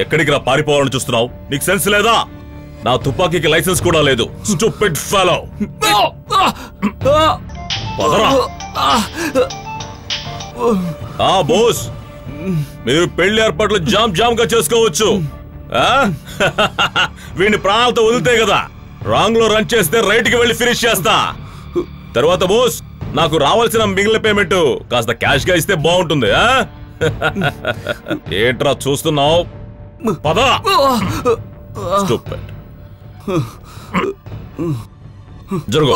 ఎక్కడికి రా పారిపోవాలని చూస్తున్నావు? నీకు సెన్స్ లేదా? నా తుపాకీకి లైసెన్స్ కూడా లేదు. Stupid fellow. బోస్, మీరు పెళ్లి ఏర్పాట్లు జామ్ గా చేసుకోవచ్చు. వీడిని ప్రాణాలతో వదిలితే కదా. రాంగ్ లో రన్ చేస్తే రైట్ కి వెళ్ళి ఫినిష్ చేస్తా. తర్వాత బోస్, నాకు రావాల్సిన మిగిలిన పేమెంట్ కాస్త క్యాష్ గా ఇస్తే బాగుంటుంది. ఏంట్రా చూస్తున్నావు? పదా. జరుగు.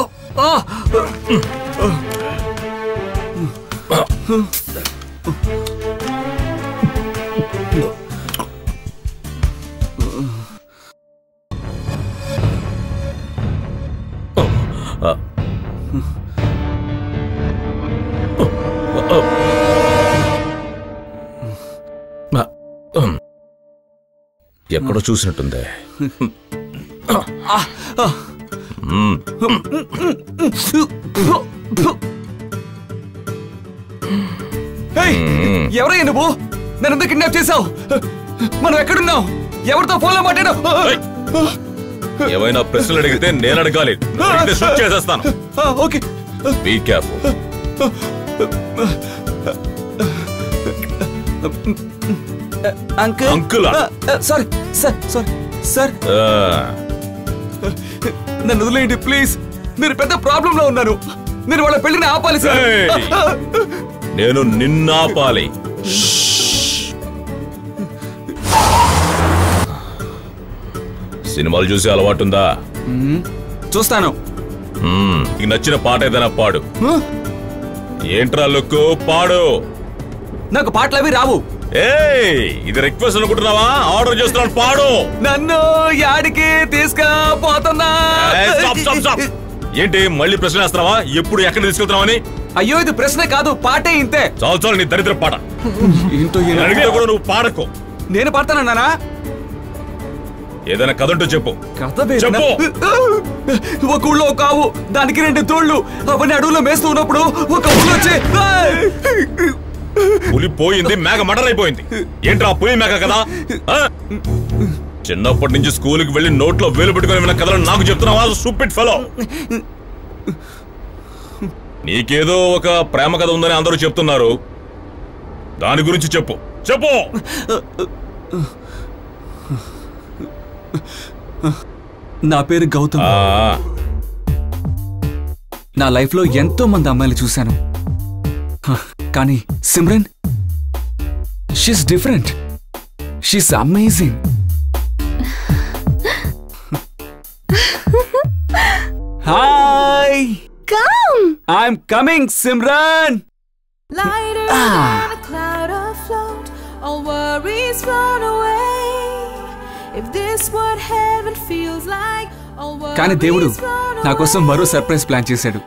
ఎక్కడో చూసినట్టుంది. ఎవరయ్యా నువ్వు? నన్ను కిడ్నాప్ చేసావు? మనం ఎక్కడున్నావు? ఎవరితో ఫోన్లో మాట్లాడావు? ఏమైనా ప్రశ్నలు అడిగితే నేను అడగాలి. షూట్ చేసేస్తాను. Okay, be careful. Uncle, sorry sir, నన్ను వదిలేయండి ప్లీజ్. మీరు పెద్ద ప్రాబ్లం లో ఉన్నారు. మీరు వాళ్ళ పెళ్లిని ఆపాలి సార్. నేను నిన్నాపాలి. సినిమాలు చూసే అలవాటుందా? చూస్తాను. నీకు నచ్చిన పాట ఏదైనా పాడు. ఏంట్రా లుక్కు, పాడు. నాకు పాటలు అవి రావు. ఇది రిక్వెస్ట్ అనుకుంటున్నావా? ఆర్డర్ చేస్తున్నాను, పాడు. నన్ను యాడికి తీసుకుపోతున్నా? ఏంటి మళ్ళీ ప్రశ్న వేస్తున్నావా? ఎప్పుడు ఎక్కడ తీసుకెళ్తున్నావని? అయ్యో, ఇది ప్రశ్న కాదు, పాటే ఇంతే. చాలు నీ దరిద్ర పాట. అడిగితే కూడా నువ్వు పాడకు. నేను పాడతానన్నానా? ఏదైనా కథ ఉంటూ చెప్పు. చెప్పు. ఒక ఊళ్ళో ఒక ఆవు, దానికి 2 తోళ్లు. అవన్నీ అడవుల్లో మేస్తూ ఉన్నప్పుడు ఒక ఊళ్ళో వచ్చి పులి పోయింది, మేక మర్డర్ అయిపోయింది. ఏంట్రా పులి మేక కదా? చిన్నప్పటి నుంచి స్కూల్కి వెళ్ళి నోట్లో వేలు పెట్టుకుని విన్న కథలు నాకు చెప్తున్నావా? Stupid fellow. నీకేదో ఒక ప్రేమ కథ ఉందని అందరూ చెప్తున్నారు. దాని గురించి చెప్పు. నా పేరు గౌతమ్. నా లైఫ్ లో ఎంతో మంది అమ్మాయిలు చూశాను, కానీ Simran, she's different. She's amazing. Hi. Come. I'm coming, Simran. Lighter than a cloud afloat, all worries run away. If this what heaven feels like, all worries కానీ దేవుడు run నా కోసం మరో away. సర్ప్రైజ్ ప్లాన్ చేశాడు.